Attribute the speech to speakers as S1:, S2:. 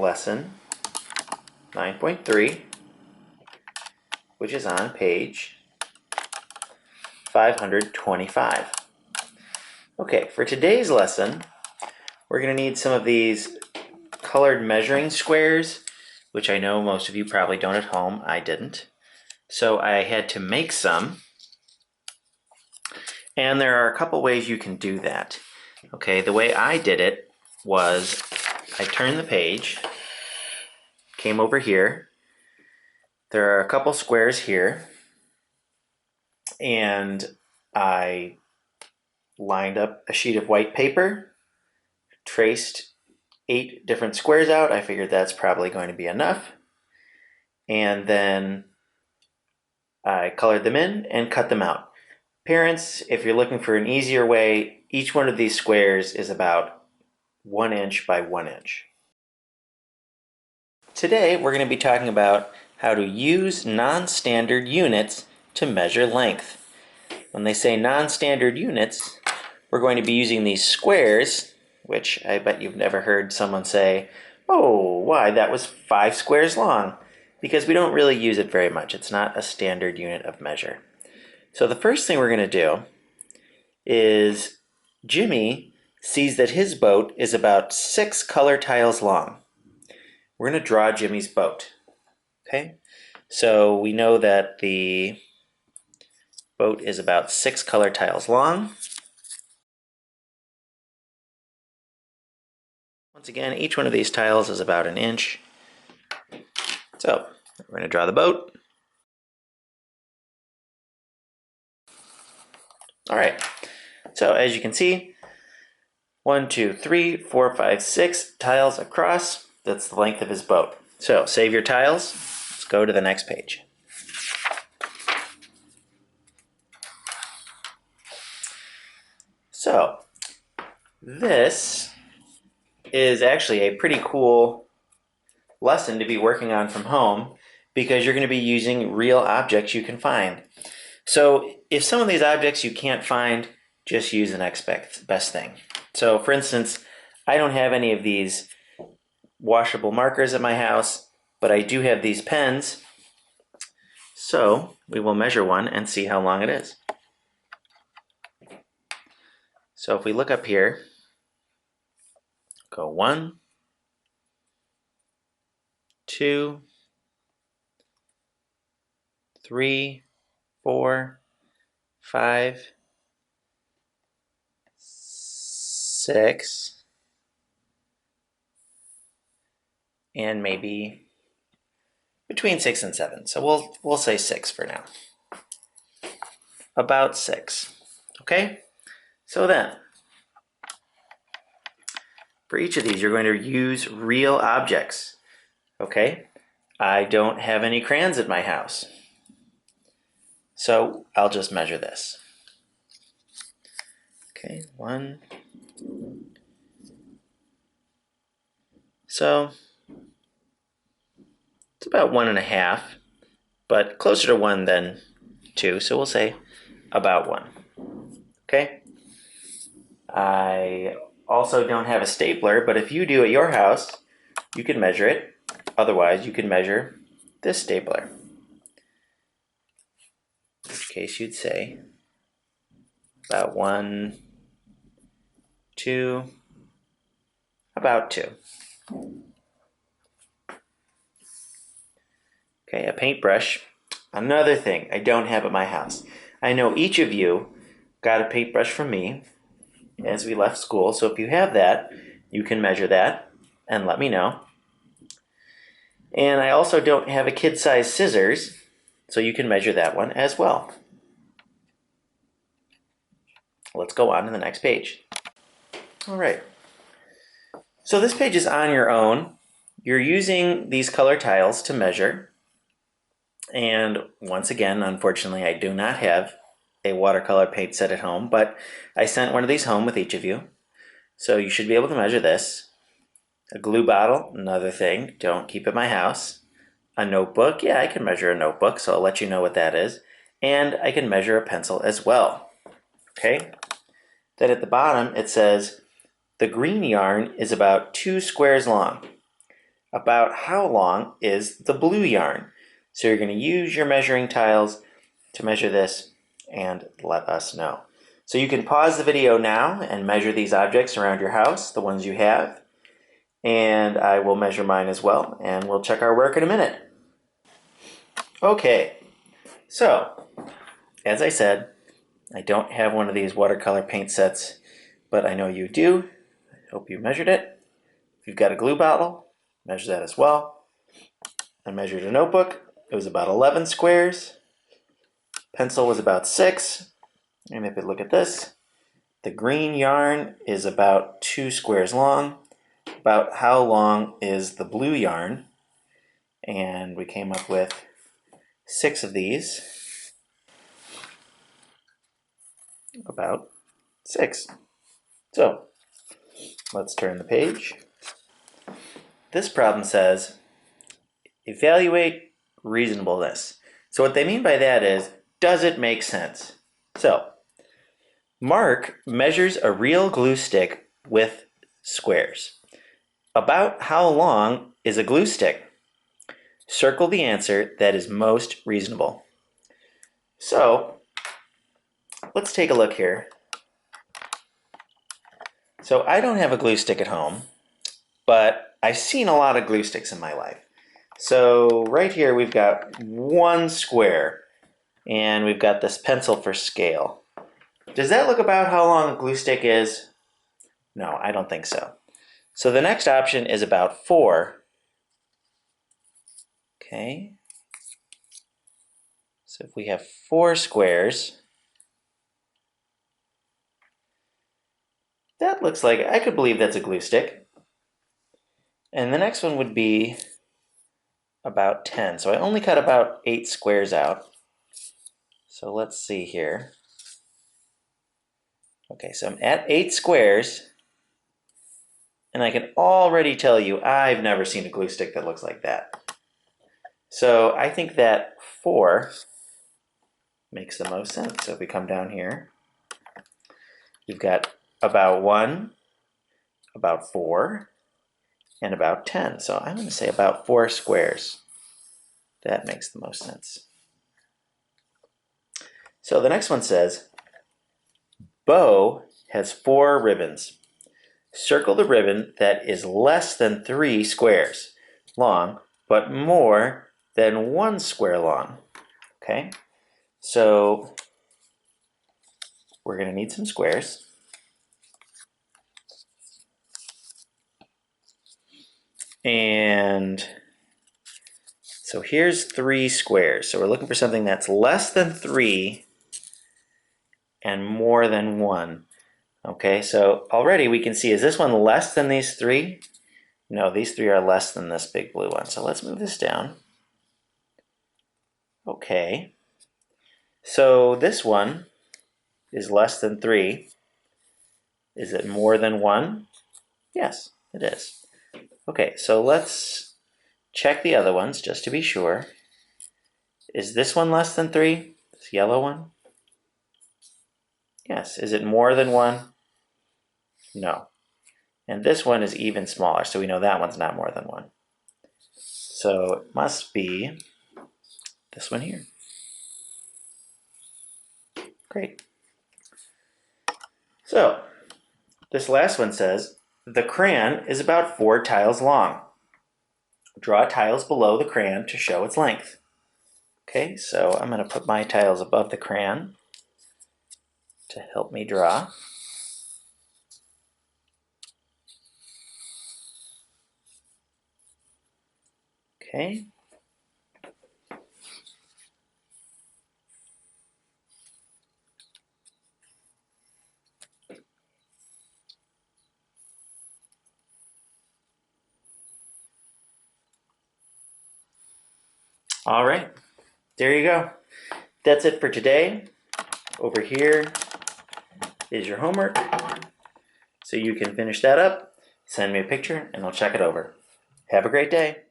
S1: lesson 9.3, which is on page 525. Okay, for today's lesson, we're going to need some of these colored measuring squares, which I know most of you probably don't at home. I didn't. So I had to make some. And there are a couple ways you can do that. Okay, the way I did it was I turned the page, came over here. There are a couple squares here, and I lined up a sheet of white paper, traced 8 different squares out. I figured that's probably going to be enough. And then I colored them in and cut them out. Parents, if you're looking for an easier way, each one of these squares is about 1 inch by 1 inch. Today, we're going to be talking about how to use non-standard units to measure length. When they say non-standard units, we're going to be using these squares, which I bet you've never heard someone say, "Oh, why, that was 5 squares long," because we don't really use it very much. It's not a standard unit of measure. So the first thing we're going to do is Jimmy sees that his boat is about 6 color tiles long. We're going to draw Jimmy's boat. Okay, so we know that the boat is about 6 color tiles long. Once again, each one of these tiles is about 1 inch. So we're going to draw the boat. All right, so as you can see, 1, 2, 3, 4, 5, 6 tiles across. That's the length of his boat. So save your tiles. Let's go to the next page. So this is actually a pretty cool lesson to be working on from home because you're going to be using real objects you can find. So if some of these objects you can't find, just use the next best thing. So for instance, I don't have any of these washable markers at my house, but I do have these pens. So we will measure one and see how long it is. So if we look up here, go 1, 2, 3, 4, 5, 6, and maybe between 6 and 7. So we'll say 6 for now. About 6. Okay? So then, for each of these, you're going to use real objects. Okay? I don't have any crayons at my house, so I'll just measure this. Okay, 1. So it's about 1.5, but closer to 1 than 2, so we'll say about 1. Okay? I also don't have a stapler, but if you do at your house, you can measure it. Otherwise, you can measure this stapler. In which case you'd say about 1, 2, about 2. Okay, a paintbrush. Another thing I don't have at my house. I know each of you got a paintbrush from me as we left school, so if you have that, you can measure that and let me know. And I also don't have a kid-sized scissors, so you can measure that one as well. Let's go on to the next page. All right. So this page is on your own. You're using these color tiles to measure. And once again, unfortunately, I do not have a watercolor paint set at home, but I sent one of these home with each of you. So you should be able to measure this. A glue bottle, another thing, don't keep at my house. A notebook, yeah, I can measure a notebook, so I'll let you know what that is. And I can measure a pencil as well. Okay? Then at the bottom it says, the green yarn is about 2 squares long. about how long is the blue yarn. So you're going to use your measuring tiles to measure this and let us know. So you can pause the video now and measure these objects around your house, the ones you have, and I will measure mine as well, and we'll check our work in a minute. Okay, so as I said, I don't have one of these watercolor paint sets, but I know you do. I hope you measured it. If you've got a glue bottle, measure that as well. I measured a notebook. It was about 11 squares. Pencil was about 6. And if we look at this, the green yarn is about 2 squares long. About how long is the blue yarn? And we came up with 6 of these. About 6. So let's turn the page. This problem says, evaluate reasonableness. So what they mean by that is, does it make sense? So Mark measures a real glue stick with squares. About how long is a glue stick? Circle the answer that is most reasonable. So let's take a look here. So I don't have a glue stick at home, but I've seen a lot of glue sticks in my life. So right here we've got 1 square, and we've got this pencil for scale. Does that look about how long a glue stick is? No, I don't think so. So the next option is about 4. Okay. So if we have 4 squares, that looks like, I could believe that's a glue stick. And the next one would be about 10. So I only cut about 8 squares out. So let's see here. Okay, so I'm at 8 squares, and I can already tell you I've never seen a glue stick that looks like that. So I think that 4 makes the most sense. So if we come down here, we've got about 1, about 4, and about 10. So I'm going to say about 4 squares. That makes the most sense. So the next one says, bow has 4 ribbons. Circle the ribbon that is less than 3 squares long, but more than 1 square long. Okay, so we're going to need some squares. And so here's 3 squares. So we're looking for something that's less than 3 and more than 1. Okay, so already we can see, is this one less than these 3? No, these 3 are less than this big blue one. So let's move this down. Okay, so this one is less than 3. Is it more than 1? Yes, it is. Okay, so let's check the other ones just to be sure. Is this one less than 3? This yellow one? Yes. Is it more than 1? No. And this one is even smaller, so we know that one's not more than 1. So it must be this one here. Great. So this last one says, the crayon is about 4 tiles long. Draw tiles below the crayon to show its length. Okay, so I'm going to put my tiles above the crayon to help me draw. Okay. All right, there you go. That's it for today. Over here is your homework. So you can finish that up, send me a picture, and I'll check it over. Have a great day.